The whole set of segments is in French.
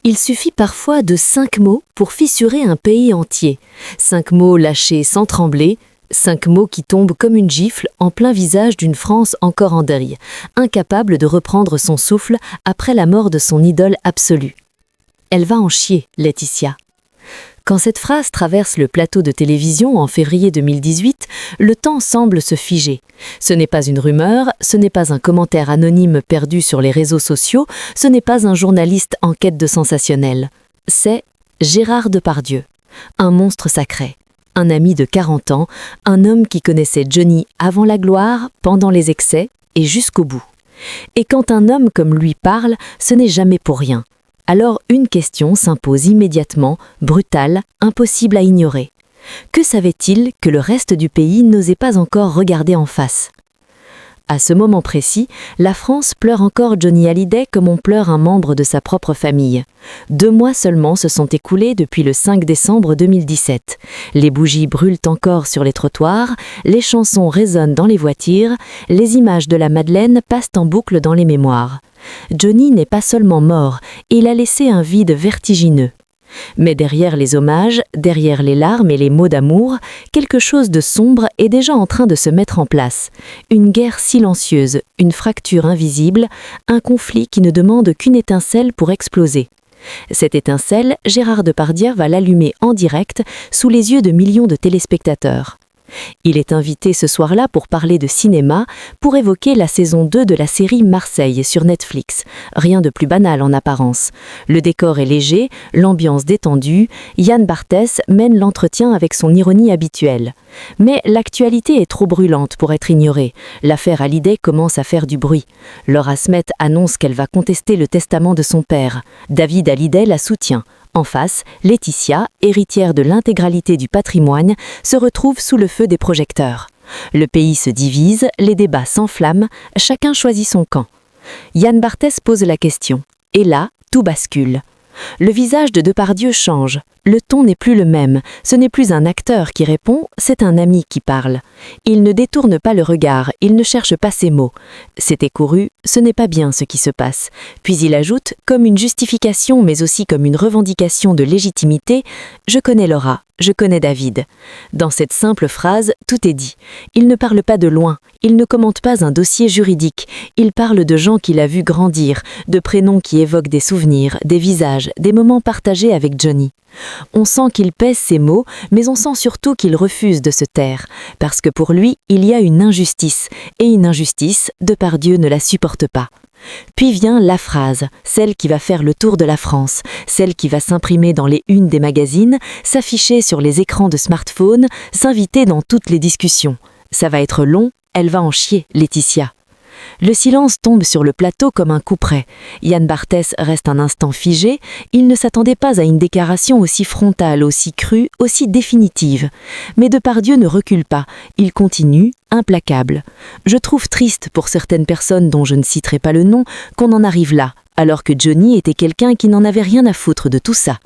Il suffit parfois de 5 mots pour fissurer un pays entier. 5 mots lâchés sans trembler, 5 mots qui tombent comme une gifle en plein visage d'une France encore en deuil, incapable de reprendre son souffle après la mort de son idole absolue. Elle va en chier, Laetitia. Quand cette phrase traverse le plateau de télévision en février 2018, le temps semble se figer. Ce n'est pas une rumeur, ce n'est pas un commentaire anonyme perdu sur les réseaux sociaux, ce n'est pas un journaliste en quête de sensationnel. C'est Gérard Depardieu, un monstre sacré, un ami de 40 ans, un homme qui connaissait Johnny avant la gloire, pendant les excès et jusqu'au bout. Et quand un homme comme lui parle, ce n'est jamais pour rien. Alors une question s'impose immédiatement, brutale, impossible à ignorer. Que savait-il que le reste du pays n'osait pas encore regarder en face ? À ce moment précis, la France pleure encore Johnny Hallyday comme on pleure un membre de sa propre famille. 2 mois seulement se sont écoulés depuis le 5 décembre 2017. Les bougies brûlent encore sur les trottoirs, les chansons résonnent dans les voitures, les images de la Madeleine passent en boucle dans les mémoires. Johnny n'est pas seulement mort, il a laissé un vide vertigineux. Mais derrière les hommages, derrière les larmes et les mots d'amour, quelque chose de sombre est déjà en train de se mettre en place. Une guerre silencieuse, une fracture invisible, un conflit qui ne demande qu'une étincelle pour exploser. Cette étincelle, Gérard Depardieu va l'allumer en direct sous les yeux de millions de téléspectateurs. Il est invité ce soir-là pour parler de cinéma, pour évoquer la saison 2 de la série Marseille sur Netflix. Rien de plus banal en apparence. Le décor est léger, l'ambiance détendue, Yann Barthès mène l'entretien avec son ironie habituelle. Mais l'actualité est trop brûlante pour être ignorée. L'affaire Hallyday commence à faire du bruit. Laura Smet annonce qu'elle va contester le testament de son père. David Hallyday la soutient. En face, Laetitia, héritière de l'intégralité du patrimoine, se retrouve sous le feu des projecteurs. Le pays se divise, les débats s'enflamment, chacun choisit son camp. Yann Barthès pose la question. Et là, tout bascule. Le visage de Depardieu change. Le ton n'est plus le même. Ce n'est plus un acteur qui répond, c'est un ami qui parle. Il ne détourne pas le regard, il ne cherche pas ses mots. C'est écouru, ce n'est pas bien ce qui se passe. Puis il ajoute, comme une justification mais aussi comme une revendication de légitimité, « Je connais Laura, je connais David ». Dans cette simple phrase, tout est dit. Il ne parle pas de loin, il ne commente pas un dossier juridique, il parle de gens qu'il a vus grandir, de prénoms qui évoquent des souvenirs, des visages, des moments partagés avec Johnny. On sent qu'il pèse ses mots, mais on sent surtout qu'il refuse de se taire, parce que pour lui, il y a une injustice, et une injustice, Depardieu ne la supporte pas. Puis vient la phrase, celle qui va faire le tour de la France, celle qui va s'imprimer dans les unes des magazines, s'afficher sur les écrans de smartphone, s'inviter dans toutes les discussions. Ça va être long, elle va en chier, Laetitia. Le silence tombe sur le plateau comme un coup près. Yann Barthès reste un instant figé, il ne s'attendait pas à une déclaration aussi frontale, aussi crue, aussi définitive. Mais Depardieu ne recule pas, il continue, implacable. Je trouve triste pour certaines personnes dont je ne citerai pas le nom qu'on en arrive là, alors que Johnny était quelqu'un qui n'en avait rien à foutre de tout ça.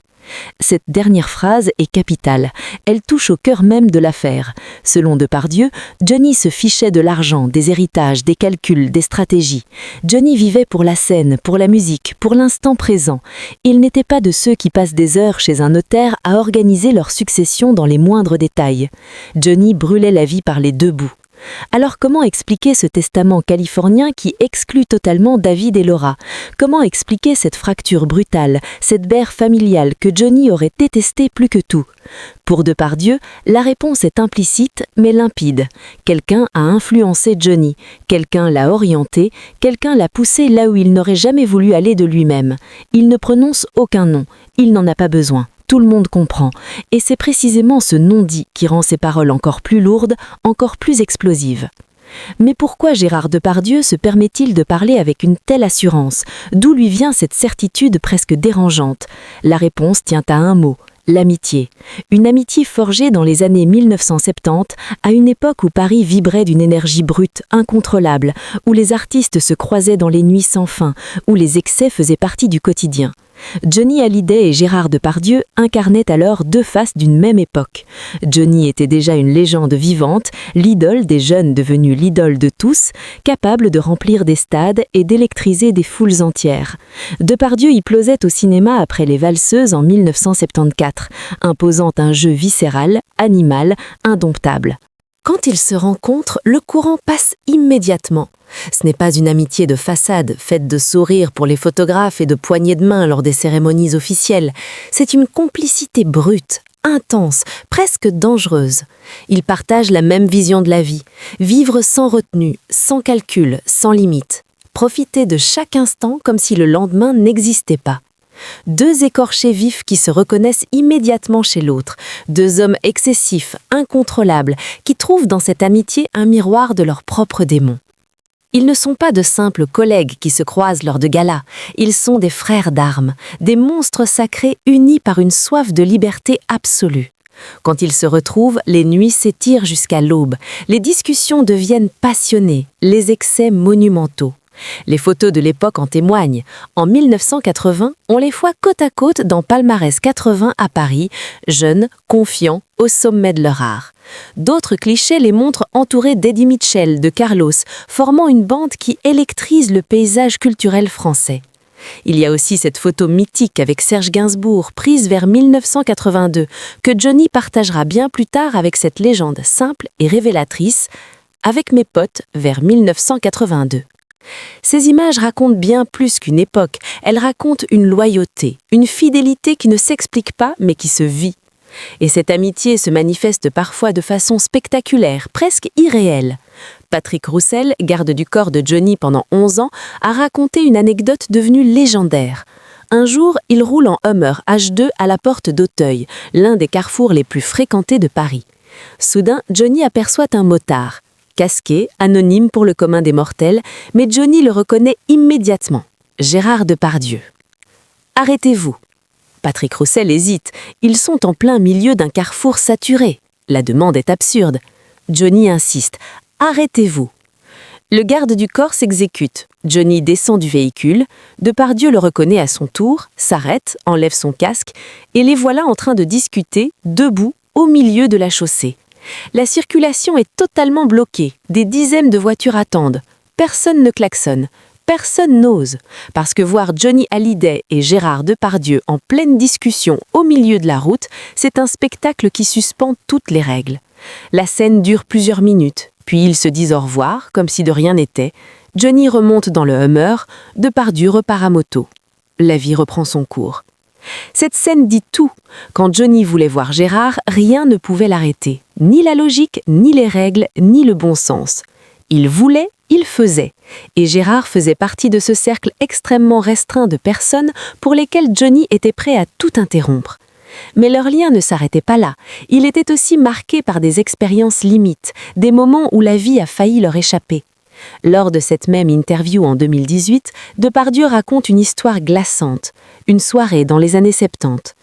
Cette dernière phrase est capitale. Elle touche au cœur même de l'affaire. Selon Depardieu, Johnny se fichait de l'argent, des héritages, des calculs, des stratégies. Johnny vivait pour la scène, pour la musique, pour l'instant présent. Il n'était pas de ceux qui passent des heures chez un notaire à organiser leur succession dans les moindres détails. Johnny brûlait la vie par les 2 bouts. Alors comment expliquer ce testament californien qui exclut totalement David et Laura ? Comment expliquer cette fracture brutale, cette guerre familiale que Johnny aurait détestée plus que tout ? Pour Depardieu, la réponse est implicite mais limpide. Quelqu'un a influencé Johnny, quelqu'un l'a orienté, quelqu'un l'a poussé là où il n'aurait jamais voulu aller de lui-même. Il ne prononce aucun nom, il n'en a pas besoin. Tout le monde comprend, et c'est précisément ce non-dit qui rend ses paroles encore plus lourdes, encore plus explosives. Mais pourquoi Gérard Depardieu se permet-il de parler avec une telle assurance ? D'où lui vient cette certitude presque dérangeante ? La réponse tient à un mot, l'amitié. Une amitié forgée dans les années 1970, à une époque où Paris vibrait d'une énergie brute, incontrôlable, où les artistes se croisaient dans les nuits sans fin, où les excès faisaient partie du quotidien. Johnny Hallyday et Gérard Depardieu incarnaient alors deux faces d'une même époque. Johnny était déjà une légende vivante, l'idole des jeunes devenue l'idole de tous, capable de remplir des stades et d'électriser des foules entières. Depardieu y plausait au cinéma après Les Valseuses en 1974, imposant un jeu viscéral, animal, indomptable. Quand ils se rencontrent, le courant passe immédiatement. Ce n'est pas une amitié de façade, faite de sourires pour les photographes et de poignées de main lors des cérémonies officielles. C'est une complicité brute, intense, presque dangereuse. Ils partagent la même vision de la vie. Vivre sans retenue, sans calcul, sans limite. Profiter de chaque instant comme si le lendemain n'existait pas. Deux écorchés vifs qui se reconnaissent immédiatement chez l'autre, deux hommes excessifs, incontrôlables, qui trouvent dans cette amitié un miroir de leurs propres démons. Ils ne sont pas de simples collègues qui se croisent lors de galas, ils sont des frères d'armes, des monstres sacrés unis par une soif de liberté absolue. Quand ils se retrouvent, les nuits s'étirent jusqu'à l'aube, les discussions deviennent passionnées, les excès monumentaux. Les photos de l'époque en témoignent. En 1980, on les voit côte à côte dans Palmarès 80 à Paris, jeunes, confiants, au sommet de leur art. D'autres clichés les montrent entourés d'Eddie Mitchell, de Carlos, formant une bande qui électrise le paysage culturel français. Il y a aussi cette photo mythique avec Serge Gainsbourg, prise vers 1982, que Johnny partagera bien plus tard avec cette légende simple et révélatrice, avec mes potes vers 1982. Ces images racontent bien plus qu'une époque, elles racontent une loyauté, une fidélité qui ne s'explique pas mais qui se vit. Et cette amitié se manifeste parfois de façon spectaculaire, presque irréelle. Patrick Roussel, garde du corps de Johnny pendant 11 ans, a raconté une anecdote devenue légendaire. Un jour, il roule en Hummer H2 à la porte d'Auteuil, l'un des carrefours les plus fréquentés de Paris. Soudain, Johnny aperçoit un motard. Casqué, anonyme pour le commun des mortels, mais Johnny le reconnaît immédiatement. Gérard Depardieu. « Arrêtez-vous !» Patrick Roussel hésite. Ils sont en plein milieu d'un carrefour saturé. La demande est absurde. Johnny insiste. « Arrêtez-vous !» Le garde du corps s'exécute. Johnny descend du véhicule. Depardieu le reconnaît à son tour, s'arrête, enlève son casque, et les voilà en train de discuter, debout, au milieu de la chaussée. La circulation est totalement bloquée, des dizaines de voitures attendent. Personne ne klaxonne, personne n'ose, parce que voir Johnny Hallyday et Gérard Depardieu en pleine discussion au milieu de la route, c'est un spectacle qui suspend toutes les règles. La scène dure plusieurs minutes, puis ils se disent au revoir, comme si de rien n'était. Johnny remonte dans le Hummer, Depardieu repart à moto. La vie reprend son cours. Cette scène dit tout. Quand Johnny voulait voir Gérard, rien ne pouvait l'arrêter. Ni la logique, ni les règles, ni le bon sens. Il voulait, il faisait. Et Gérard faisait partie de ce cercle extrêmement restreint de personnes pour lesquelles Johnny était prêt à tout interrompre. Mais leur lien ne s'arrêtait pas là. Il était aussi marqué par des expériences limites, des moments où la vie a failli leur échapper. Lors de cette même interview en 2018, Depardieu raconte une histoire glaçante, une soirée dans les années 70.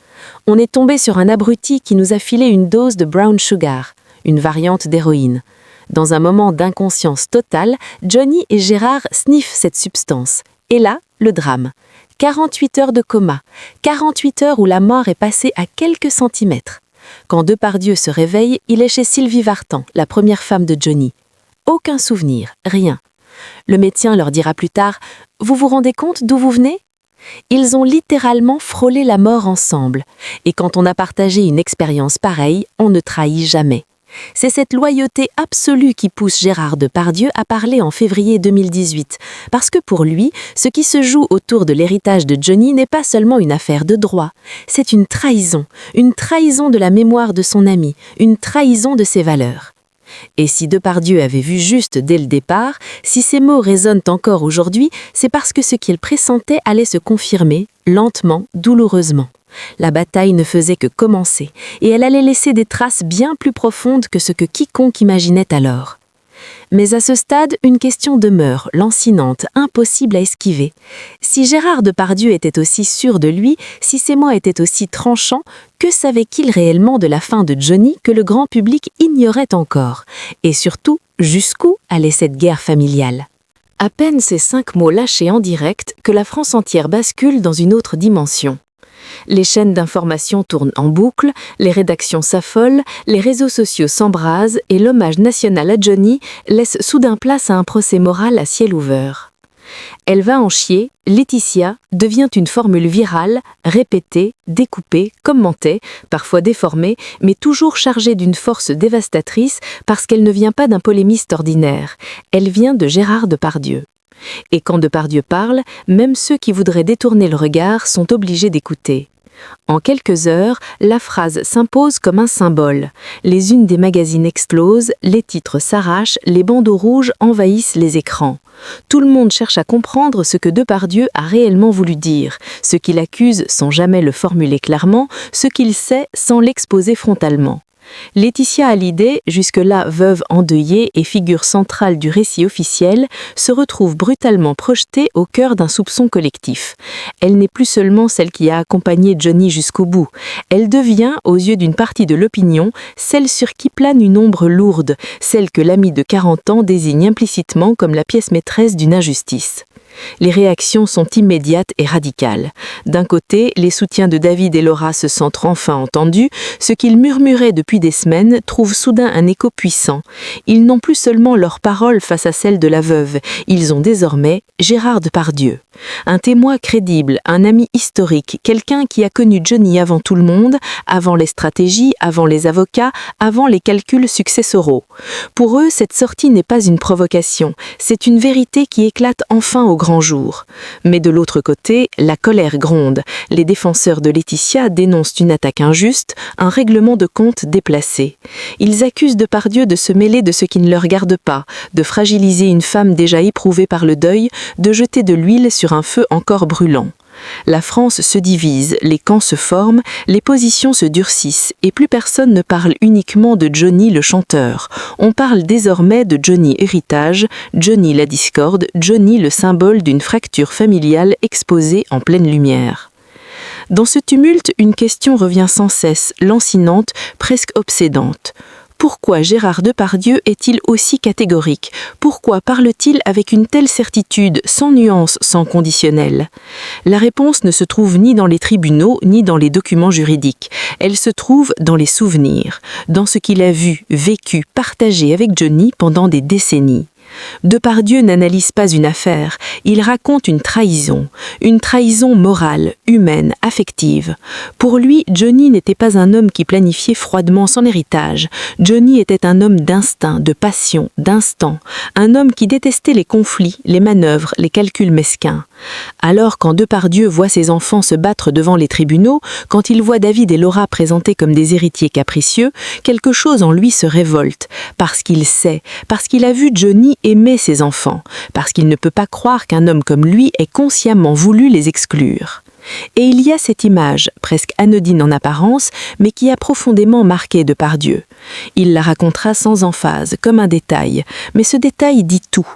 On est tombé sur un abruti qui nous a filé une dose de brown sugar, une variante d'héroïne. Dans un moment d'inconscience totale, Johnny et Gérard sniffent cette substance. Et là, le drame. 48 heures de coma, 48 heures où la mort est passée à quelques centimètres. Quand Depardieu se réveille, il est chez Sylvie Vartan, la première femme de Johnny. Aucun souvenir, rien. Le médecin leur dira plus tard « Vous vous rendez compte d'où vous venez ?» Ils ont littéralement frôlé la mort ensemble. Et quand on a partagé une expérience pareille, on ne trahit jamais. C'est cette loyauté absolue qui pousse Gérard Depardieu à parler en février 2018. Parce que pour lui, ce qui se joue autour de l'héritage de Johnny n'est pas seulement une affaire de droit. C'est une trahison de la mémoire de son ami, une trahison de ses valeurs. Et si Depardieu avait vu juste dès le départ, si ces mots résonnent encore aujourd'hui, c'est parce que ce qu'il pressentait allait se confirmer, lentement, douloureusement. La bataille ne faisait que commencer, et elle allait laisser des traces bien plus profondes que ce que quiconque imaginait alors. Mais à ce stade, une question demeure, lancinante, impossible à esquiver. Si Gérard Depardieu était aussi sûr de lui, si ses mots étaient aussi tranchants, que savait-il réellement de la fin de Johnny que le grand public ignorait encore? Et surtout, jusqu'où allait cette guerre familiale? À peine ces 5 mots lâchés en direct que la France entière bascule dans une autre dimension. Les chaînes d'information tournent en boucle, les rédactions s'affolent, les réseaux sociaux s'embrasent et l'hommage national à Johnny laisse soudain place à un procès moral à ciel ouvert. Elle va en chier, Laetitia devient une formule virale, répétée, découpée, commentée, parfois déformée, mais toujours chargée d'une force dévastatrice parce qu'elle ne vient pas d'un polémiste ordinaire, elle vient de Gérard Depardieu. Et quand Depardieu parle, même ceux qui voudraient détourner le regard sont obligés d'écouter. En quelques heures, la phrase s'impose comme un symbole. Les unes des magazines explosent, les titres s'arrachent, les bandeaux rouges envahissent les écrans. Tout le monde cherche à comprendre ce que Depardieu a réellement voulu dire, ce qu'il accuse sans jamais le formuler clairement, ce qu'il sait sans l'exposer frontalement. Laetitia Hallyday, jusque-là veuve endeuillée et figure centrale du récit officiel, se retrouve brutalement projetée au cœur d'un soupçon collectif. Elle n'est plus seulement celle qui a accompagné Johnny jusqu'au bout, elle devient, aux yeux d'une partie de l'opinion, celle sur qui plane une ombre lourde, celle que l'ami de 40 ans désigne implicitement comme la pièce maîtresse d'une injustice. Les réactions sont immédiates et radicales. D'un côté, les soutiens de David et Laura se sentent enfin entendus, ce qu'ils murmuraient depuis des semaines trouve soudain un écho puissant. Ils n'ont plus seulement leurs paroles face à celles de la veuve, ils ont désormais Gérard Depardieu. Un témoin crédible, un ami historique, quelqu'un qui a connu Johnny avant tout le monde, avant les stratégies, avant les avocats, avant les calculs successoraux. Pour eux, cette sortie n'est pas une provocation, c'est une vérité qui éclate enfin au grand jour. Mais de l'autre côté, la colère gronde. Les défenseurs de Laetitia dénoncent une attaque injuste, un règlement de compte déplacé. Ils accusent Depardieu de se mêler de ce qui ne le regarde pas, de fragiliser une femme déjà éprouvée par le deuil, de jeter de l'huile sur un feu encore brûlant. La France se divise, les camps se forment, les positions se durcissent et plus personne ne parle uniquement de Johnny le chanteur. On parle désormais de Johnny héritage, Johnny la discorde, Johnny le symbole d'une fracture familiale exposée en pleine lumière. Dans ce tumulte, une question revient sans cesse, lancinante, presque obsédante. Pourquoi Gérard Depardieu est-il aussi catégorique? Pourquoi parle-t-il avec une telle certitude, sans nuance, sans conditionnel? La réponse ne se trouve ni dans les tribunaux, ni dans les documents juridiques. Elle se trouve dans les souvenirs, dans ce qu'il a vu, vécu, partagé avec Johnny pendant des décennies. Depardieu n'analyse pas une affaire, il raconte une trahison morale, humaine, affective. Pour lui, Johnny n'était pas un homme qui planifiait froidement son héritage. Johnny était un homme d'instinct, de passion, d'instant, un homme qui détestait les conflits, les manœuvres, les calculs mesquins. Alors quand Depardieu voit ses enfants se battre devant les tribunaux, quand il voit David et Laura présentés comme des héritiers capricieux, quelque chose en lui se révolte, parce qu'il sait, parce qu'il a vu Johnny aimer ses enfants, parce qu'il ne peut pas croire qu'un homme comme lui ait consciemment voulu les exclure. Et il y a cette image, presque anodine en apparence, mais qui a profondément marqué Depardieu. Il la racontera sans emphase, comme un détail, mais ce détail dit tout.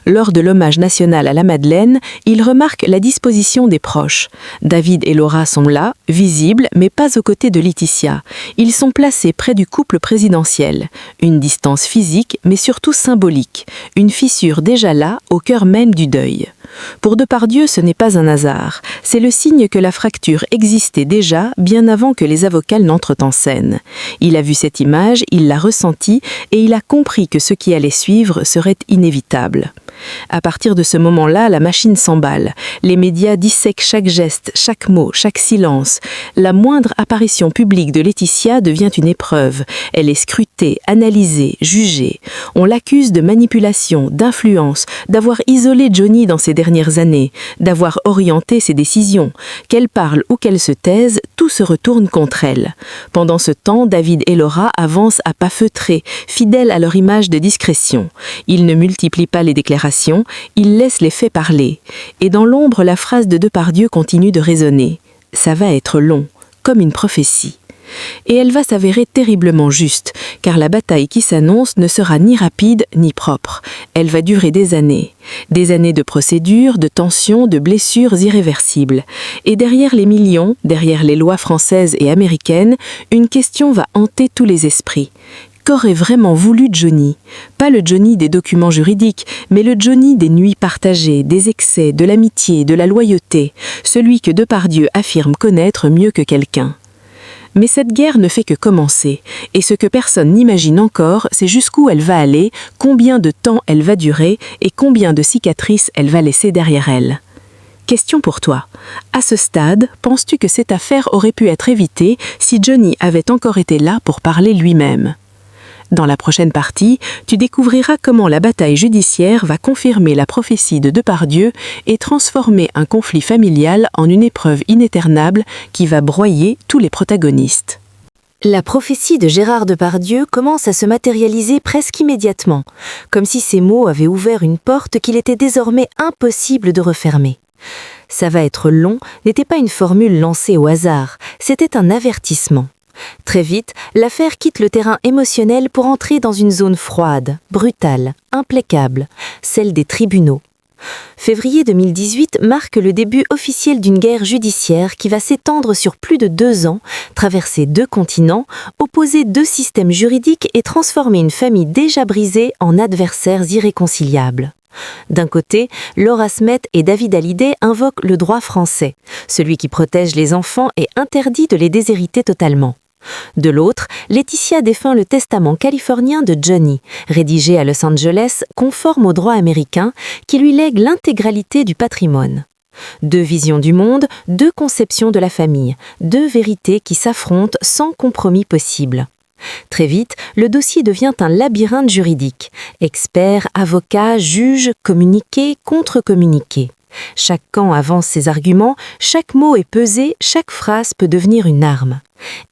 Lors de l'hommage national à la Madeleine, il remarque la disposition des proches. David et Laura sont là, visibles, mais pas aux côtés de Laetitia. Ils sont placés près du couple présidentiel. Une distance physique, mais surtout symbolique. Une fissure déjà là, au cœur même du deuil. Pour Depardieu, ce n'est pas un hasard. C'est le signe que la fracture existait déjà bien avant que les avocats n'entrent en scène. Il a vu cette image, il l'a ressentie et il a compris que ce qui allait suivre serait inévitable. À partir de ce moment-là, la machine s'emballe. Les médias dissèquent chaque geste, chaque mot, chaque silence. La moindre apparition publique de Laetitia devient une épreuve. Elle est scrutée, analysée, jugée. On l'accuse de manipulation, d'influence, d'avoir isolé Johnny dans ces dernières années, d'avoir orienté ses décisions. Qu'elle parle ou qu'elle se taise, tout se retourne contre elle. Pendant ce temps, David et Laura avancent à pas feutrés, fidèles à leur image de discrétion. Ils ne multiplient pas les déclarations, ils laissent les faits parler. Et dans l'ombre, la phrase de Depardieu continue de résonner. Ça va être long, comme une prophétie. Et elle va s'avérer terriblement juste, car la bataille qui s'annonce ne sera ni rapide ni propre. Elle va durer des années de procédures, de tensions, de blessures irréversibles. Et derrière les millions, derrière les lois françaises et américaines, une question va hanter tous les esprits. Qu'aurait vraiment voulu Johnny? Pas le Johnny des documents juridiques, mais le Johnny des nuits partagées, des excès, de l'amitié, de la loyauté, celui que Depardieu affirme connaître mieux que quelqu'un. Mais cette guerre ne fait que commencer, et ce que personne n'imagine encore, c'est jusqu'où elle va aller, combien de temps elle va durer, et combien de cicatrices elle va laisser derrière elle. Question pour toi. À ce stade, penses-tu que cette affaire aurait pu être évitée si Johnny avait encore été là pour parler lui-même? Dans la prochaine partie, tu découvriras comment la bataille judiciaire va confirmer la prophétie de Depardieu et transformer un conflit familial en une épreuve inéternable qui va broyer tous les protagonistes. La prophétie de Gérard Depardieu commence à se matérialiser presque immédiatement, comme si ces mots avaient ouvert une porte qu'il était désormais impossible de refermer. Ça va être long n'était pas une formule lancée au hasard, c'était un avertissement. Très vite, l'affaire quitte le terrain émotionnel pour entrer dans une zone froide, brutale, implacable, celle des tribunaux. Février 2018 marque le début officiel d'une guerre judiciaire qui va s'étendre sur plus de 2 ans, traverser 2 continents, opposer 2 systèmes juridiques et transformer une famille déjà brisée en adversaires irréconciliables. D'un côté, Laura Smet et David Hallyday invoquent le droit français, celui qui protège les enfants et interdit de les déshériter totalement. De l'autre, Laetitia défend le testament californien de Johnny, rédigé à Los Angeles, conforme au droit américain, qui lui lègue l'intégralité du patrimoine. 2 visions du monde, 2 conceptions de la famille, 2 vérités qui s'affrontent sans compromis possible. Très vite, le dossier devient un labyrinthe juridique. Experts, avocats, juges, communiqués, contre-communiqués. Chaque camp avance ses arguments, chaque mot est pesé, chaque phrase peut devenir une arme.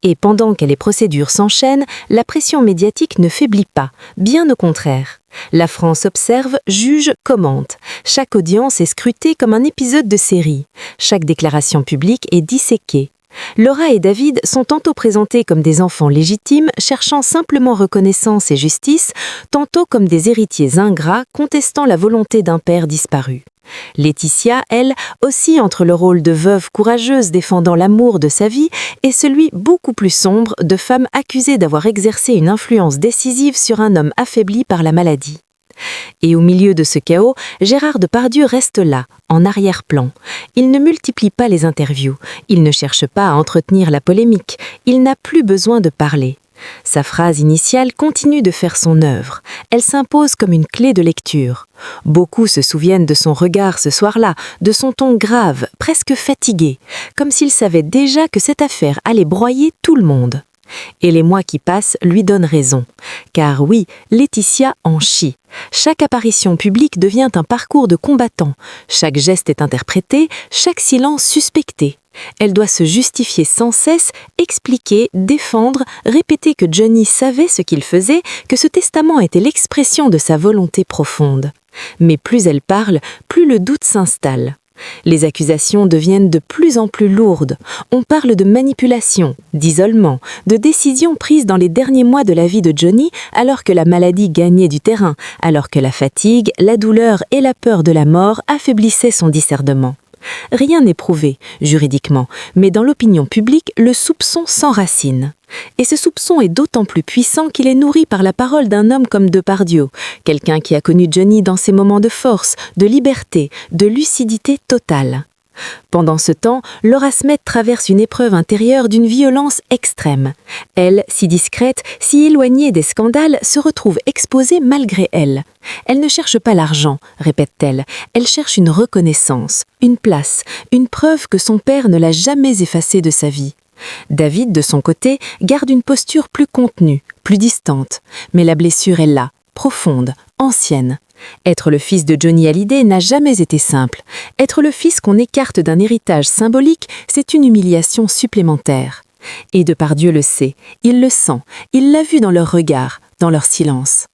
Et pendant que les procédures s'enchaînent, la pression médiatique ne faiblit pas, bien au contraire. La France observe, juge, commente. Chaque audience est scrutée comme un épisode de série. Chaque déclaration publique est disséquée. Laura et David sont tantôt présentés comme des enfants légitimes, cherchant simplement reconnaissance et justice, tantôt comme des héritiers ingrats, contestant la volonté d'un père disparu. Laetitia, elle, oscille entre le rôle de veuve courageuse défendant l'amour de sa vie et celui beaucoup plus sombre de femme accusée d'avoir exercé une influence décisive sur un homme affaibli par la maladie. Et au milieu de ce chaos, Gérard Depardieu reste là, en arrière-plan. Il ne multiplie pas les interviews, il ne cherche pas à entretenir la polémique, il n'a plus besoin de parler. Sa phrase initiale continue de faire son œuvre. Elle s'impose comme une clé de lecture. Beaucoup se souviennent de son regard ce soir-là, de son ton grave, presque fatigué, comme s'il savait déjà que cette affaire allait broyer tout le monde. Et les mois qui passent lui donnent raison. Car oui, Laetitia en chie. Chaque apparition publique devient un parcours de combattant. Chaque geste est interprété, chaque silence suspecté. Elle doit se justifier sans cesse, expliquer, défendre, répéter que Johnny savait ce qu'il faisait, que ce testament était l'expression de sa volonté profonde. Mais plus elle parle, plus le doute s'installe. Les accusations deviennent de plus en plus lourdes. On parle de manipulation, d'isolement, de décisions prises dans les derniers mois de la vie de Johnny alors que la maladie gagnait du terrain, alors que la fatigue, la douleur et la peur de la mort affaiblissaient son discernement. Rien n'est prouvé, juridiquement, mais dans l'opinion publique, le soupçon s'enracine. Et ce soupçon est d'autant plus puissant qu'il est nourri par la parole d'un homme comme Depardieu, quelqu'un qui a connu Johnny dans ses moments de force, de liberté, de lucidité totale. Pendant ce temps, Laura Smet traverse une épreuve intérieure d'une violence extrême. Elle, si discrète, si éloignée des scandales, se retrouve exposée malgré elle. Elle ne cherche pas l'argent, répète-t-elle, elle cherche une reconnaissance, une place, une preuve que son père ne l'a jamais effacée de sa vie. David, de son côté, garde une posture plus contenue, plus distante, mais la blessure est là, profonde, ancienne. Être le fils de Johnny Hallyday n'a jamais été simple. Être le fils qu'on écarte d'un héritage symbolique, c'est une humiliation supplémentaire. Et Depardieu le sait, il le sent, il l'a vu dans leur regard, dans leur silence.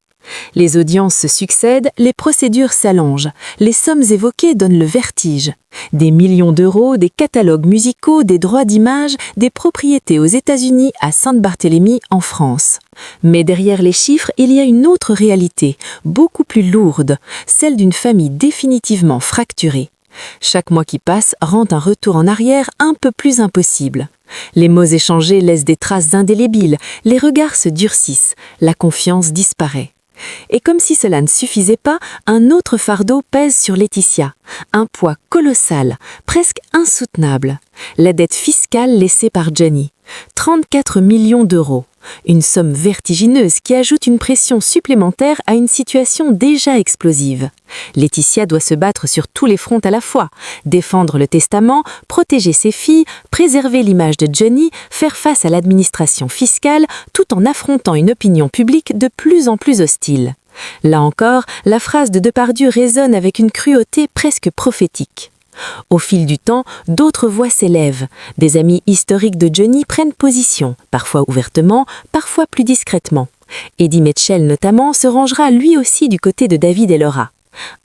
Les audiences se succèdent, les procédures s'allongent, les sommes évoquées donnent le vertige. Des millions d'euros, des catalogues musicaux, des droits d'image, des propriétés aux États-Unis à Saint-Barthélemy en France. Mais derrière les chiffres, il y a une autre réalité, beaucoup plus lourde, celle d'une famille définitivement fracturée. Chaque mois qui passe rend un retour en arrière un peu plus impossible. Les mots échangés laissent des traces indélébiles, les regards se durcissent, la confiance disparaît. Et comme si cela ne suffisait pas, un autre fardeau pèse sur Laetitia. Un poids colossal, presque insoutenable. La dette fiscale laissée par Johnny. 34 millions d'euros. Une somme vertigineuse qui ajoute une pression supplémentaire à une situation déjà explosive. Laetitia doit se battre sur tous les fronts à la fois. Défendre le testament, protéger ses filles, préserver l'image de Johnny, faire face à l'administration fiscale, tout en affrontant une opinion publique de plus en plus hostile. Là encore, la phrase de Depardieu résonne avec une cruauté presque prophétique. Au fil du temps, d'autres voix s'élèvent. Des amis historiques de Johnny prennent position, parfois ouvertement, parfois plus discrètement. Eddie Mitchell notamment se rangera lui aussi du côté de David et Laura.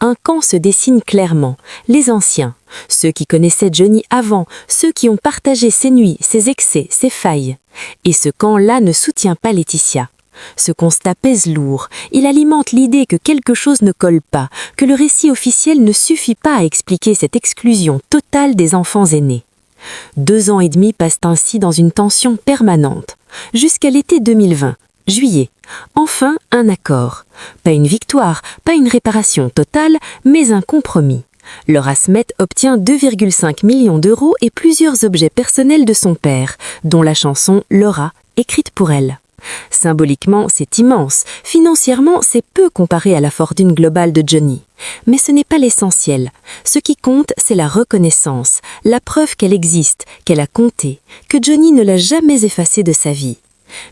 Un camp se dessine clairement. Les anciens, ceux qui connaissaient Johnny avant, ceux qui ont partagé ses nuits, ses excès, ses failles. Et ce camp-là ne soutient pas Laetitia. Ce constat pèse lourd. Il alimente l'idée que quelque chose ne colle pas, que le récit officiel ne suffit pas à expliquer cette exclusion totale des enfants aînés. 2 ans et demi passent ainsi dans une tension permanente, jusqu'à l'été 2020, juillet. Enfin, un accord. Pas une victoire, pas une réparation totale, mais un compromis. Laura Smet obtient 2,5 millions d'euros et plusieurs objets personnels de son père, dont la chanson Laura, écrite pour elle. Symboliquement, c'est immense. Financièrement, c'est peu comparé à la fortune globale de Johnny. Mais ce n'est pas l'essentiel. Ce qui compte, c'est la reconnaissance, la preuve qu'elle existe, qu'elle a compté, que Johnny ne l'a jamais effacée de sa vie.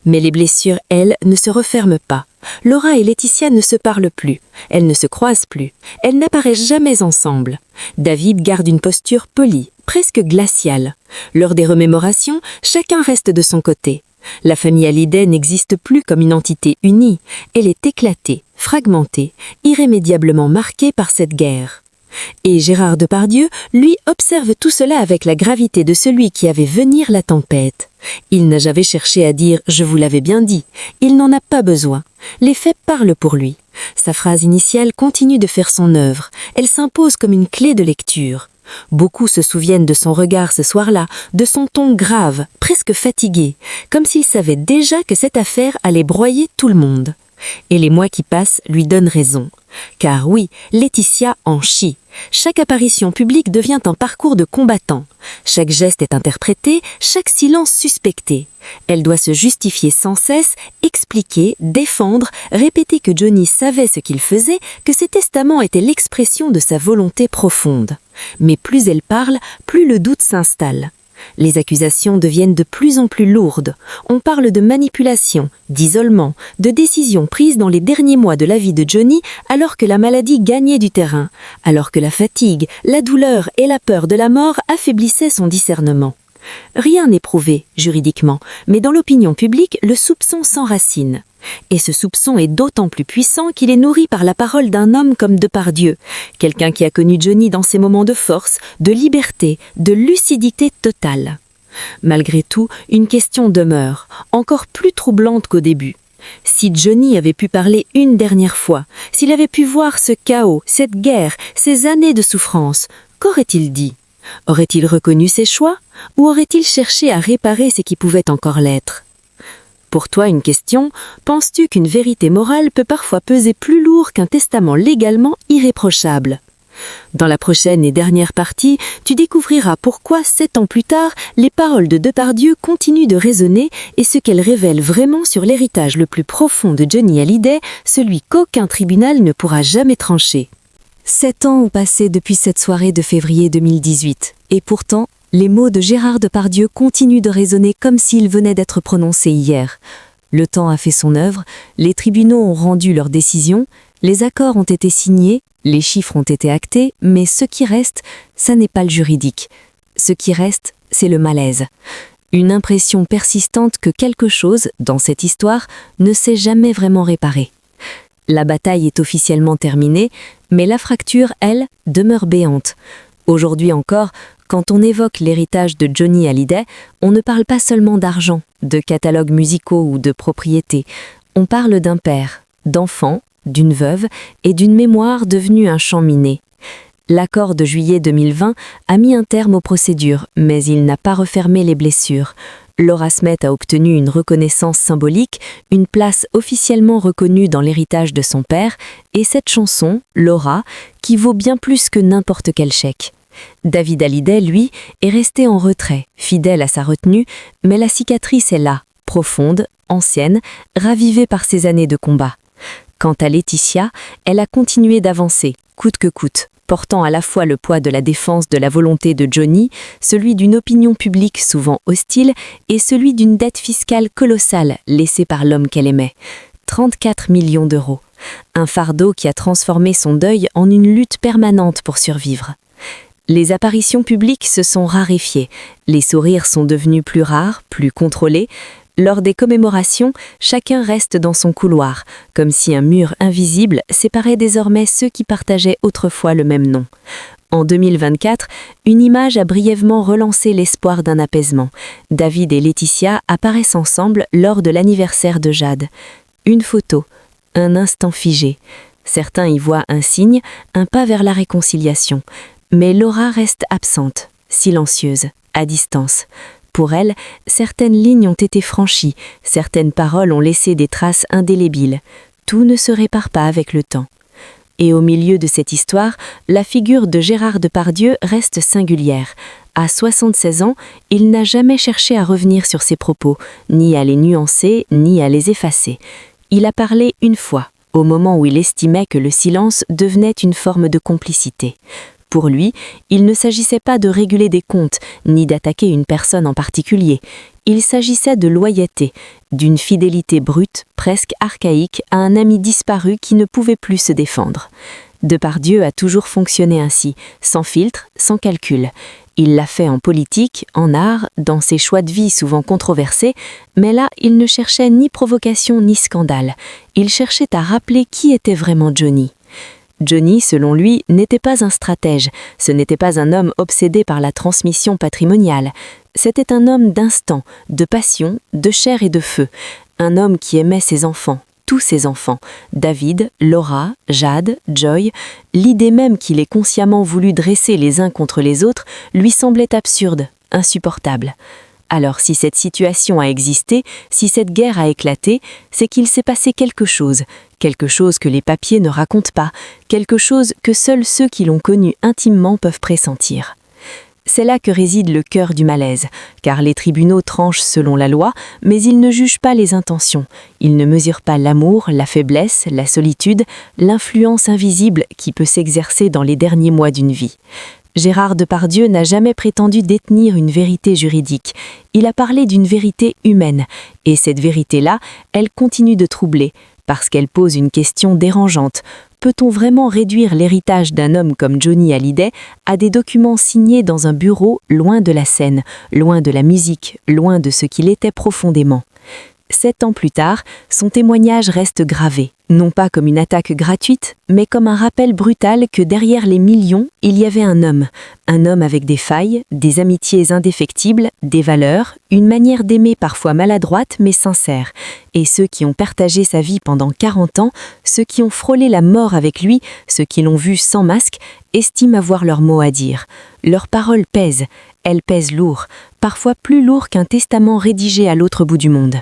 Mais les blessures, elles, ne se referment pas. Laura et Laetitia ne se parlent plus. Elles ne se croisent plus. Elles n'apparaissent jamais ensemble. David garde une posture polie, presque glaciale. Lors des remémorations, chacun reste de son côté. La famille Hallyday n'existe plus comme une entité unie. Elle est éclatée, fragmentée, irrémédiablement marquée par cette guerre. Et Gérard Depardieu, lui, observe tout cela avec la gravité de celui qui avait venir la tempête. Il n'a jamais cherché à dire « je vous l'avais bien dit ». Il n'en a pas besoin. Les faits parlent pour lui. Sa phrase initiale continue de faire son œuvre. Elle s'impose comme une clé de lecture. Beaucoup se souviennent de son regard ce soir-là, de son ton grave, presque fatigué, comme s'il savait déjà que cette affaire allait broyer tout le monde. Et les mois qui passent lui donnent raison. Car oui, Laetitia en chie. Chaque apparition publique devient un parcours de combattant. Chaque geste est interprété, chaque silence suspecté. Elle doit se justifier sans cesse, expliquer, défendre, répéter que Johnny savait ce qu'il faisait, que ses testaments étaient l'expression de sa volonté profonde. Mais plus elle parle, plus le doute s'installe. Les accusations deviennent de plus en plus lourdes. On parle de manipulation, d'isolement, de décisions prises dans les derniers mois de la vie de Johnny alors que la maladie gagnait du terrain, alors que la fatigue, la douleur et la peur de la mort affaiblissaient son discernement. Rien n'est prouvé, juridiquement, mais dans l'opinion publique, le soupçon s'enracine. Et ce soupçon est d'autant plus puissant qu'il est nourri par la parole d'un homme comme Depardieu, quelqu'un qui a connu Johnny dans ses moments de force, de liberté, de lucidité totale. Malgré tout, une question demeure, encore plus troublante qu'au début. Si Johnny avait pu parler une dernière fois, s'il avait pu voir ce chaos, cette guerre, ces années de souffrance, qu'aurait-il dit ? Aurait-il reconnu ses choix ou aurait-il cherché à réparer ce qui pouvait encore l'être ? Pour toi, une question, penses-tu qu'une vérité morale peut parfois peser plus lourd qu'un testament légalement irréprochable ? Dans la prochaine et dernière partie, tu découvriras pourquoi, 7 ans plus tard, les paroles de Depardieu continuent de résonner et ce qu'elles révèlent vraiment sur l'héritage le plus profond de Johnny Hallyday, celui qu'aucun tribunal ne pourra jamais trancher. 7 ans ont passé depuis cette soirée de février 2018, et pourtant, les mots de Gérard Depardieu continuent de résonner comme s'ils venaient d'être prononcés hier. Le temps a fait son œuvre, les tribunaux ont rendu leurs décisions, les accords ont été signés, les chiffres ont été actés, mais ce qui reste, ça n'est pas le juridique. Ce qui reste, c'est le malaise. Une impression persistante que quelque chose, dans cette histoire, ne s'est jamais vraiment réparé. La bataille est officiellement terminée, mais la fracture, elle, demeure béante. Aujourd'hui encore, quand on évoque l'héritage de Johnny Hallyday, on ne parle pas seulement d'argent, de catalogues musicaux ou de propriétés. On parle d'un père, d'enfants, d'une veuve et d'une mémoire devenue un champ miné. L'accord de juillet 2020 a mis un terme aux procédures, mais il n'a pas refermé les blessures. Laura Smet a obtenu une reconnaissance symbolique, une place officiellement reconnue dans l'héritage de son père, et cette chanson, Laura, qui vaut bien plus que n'importe quel chèque. David Hallyday, lui, est resté en retrait, fidèle à sa retenue, mais la cicatrice est là, profonde, ancienne, ravivée par ses années de combat. Quant à Laetitia, elle a continué d'avancer, coûte que coûte, portant à la fois le poids de la défense de la volonté de Johnny, celui d'une opinion publique souvent hostile et celui d'une dette fiscale colossale laissée par l'homme qu'elle aimait. 34 millions d'euros. Un fardeau qui a transformé son deuil en une lutte permanente pour survivre. Les apparitions publiques se sont raréfiées, les sourires sont devenus plus rares, plus contrôlés. Lors des commémorations, chacun reste dans son couloir, comme si un mur invisible séparait désormais ceux qui partageaient autrefois le même nom. En 2024, une image a brièvement relancé l'espoir d'un apaisement. David et Laetitia apparaissent ensemble lors de l'anniversaire de Jade. Une photo, un instant figé. Certains y voient un signe, un pas vers la réconciliation. Mais Laura reste absente, silencieuse, à distance. Pour elle, certaines lignes ont été franchies, certaines paroles ont laissé des traces indélébiles. Tout ne se répare pas avec le temps. Et au milieu de cette histoire, la figure de Gérard Depardieu reste singulière. À 76 ans, il n'a jamais cherché à revenir sur ses propos, ni à les nuancer, ni à les effacer. Il a parlé une fois, au moment où il estimait que le silence devenait une forme de complicité. Pour lui, il ne s'agissait pas de réguler des comptes, ni d'attaquer une personne en particulier. Il s'agissait de loyauté, d'une fidélité brute, presque archaïque, à un ami disparu qui ne pouvait plus se défendre. Depardieu a toujours fonctionné ainsi, sans filtre, sans calcul. Il l'a fait en politique, en art, dans ses choix de vie souvent controversés, mais là, il ne cherchait ni provocation ni scandale. Il cherchait à rappeler qui était vraiment Johnny. Johnny, selon lui, n'était pas un stratège, ce n'était pas un homme obsédé par la transmission patrimoniale. C'était un homme d'instinct, de passion, de chair et de feu. Un homme qui aimait ses enfants, tous ses enfants. David, Laura, Jade, Joy. L'idée même qu'il ait consciemment voulu dresser les uns contre les autres lui semblait absurde, insupportable. Alors si cette situation a existé, si cette guerre a éclaté, c'est qu'il s'est passé quelque chose que les papiers ne racontent pas, quelque chose que seuls ceux qui l'ont connu intimement peuvent pressentir. C'est là que réside le cœur du malaise, car les tribunaux tranchent selon la loi, mais ils ne jugent pas les intentions. Ils ne mesurent pas l'amour, la faiblesse, la solitude, l'influence invisible qui peut s'exercer dans les derniers mois d'une vie. Gérard Depardieu n'a jamais prétendu détenir une vérité juridique. Il a parlé d'une vérité humaine. Et cette vérité-là, elle continue de troubler, parce qu'elle pose une question dérangeante. Peut-on vraiment réduire l'héritage d'un homme comme Johnny Hallyday à des documents signés dans un bureau loin de la scène, loin de la musique, loin de ce qu'il était profondément ? 7 ans plus tard, son témoignage reste gravé, non pas comme une attaque gratuite, mais comme un rappel brutal que derrière les millions, il y avait un homme avec des failles, des amitiés indéfectibles, des valeurs, une manière d'aimer parfois maladroite mais sincère. Et ceux qui ont partagé sa vie pendant 40 ans, ceux qui ont frôlé la mort avec lui, ceux qui l'ont vu sans masque, estiment avoir leur mot à dire. Leurs paroles pèsent, elles pèsent lourd, parfois plus lourd qu'un testament rédigé à l'autre bout du monde.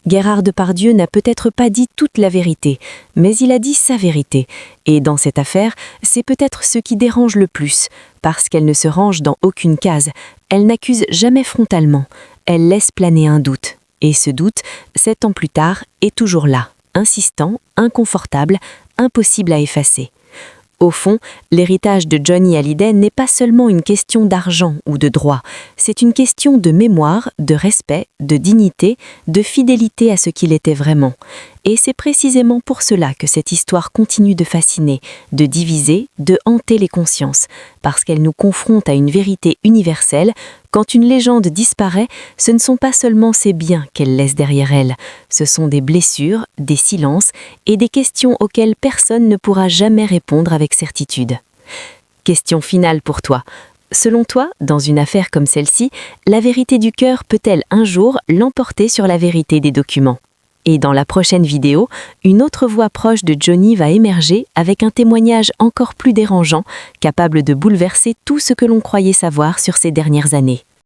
Gérard Depardieu n'a peut-être pas dit toute la vérité, mais il a dit sa vérité. Et dans cette affaire, c'est peut-être ce qui dérange le plus, parce qu'elle ne se range dans aucune case, elle n'accuse jamais frontalement, elle laisse planer un doute. Et ce doute, 7 ans plus tard, est toujours là, insistant, inconfortable, impossible à effacer. Au fond, l'héritage de Johnny Hallyday n'est pas seulement une question d'argent ou de droit, c'est une question de mémoire, de respect, de dignité, de fidélité à ce qu'il était vraiment. Et c'est précisément pour cela que cette histoire continue de fasciner, de diviser, de hanter les consciences, parce qu'elle nous confronte à une vérité universelle. Quand une légende disparaît, ce ne sont pas seulement ses biens qu'elle laisse derrière elle, ce sont des blessures, des silences et des questions auxquelles personne ne pourra jamais répondre avec certitude. Question finale pour toi. Selon toi, dans une affaire comme celle-ci, la vérité du cœur peut-elle un jour l'emporter sur la vérité des documents ? Et dans la prochaine vidéo, une autre voix proche de Johnny va émerger avec un témoignage encore plus dérangeant, capable de bouleverser tout ce que l'on croyait savoir sur ces dernières années.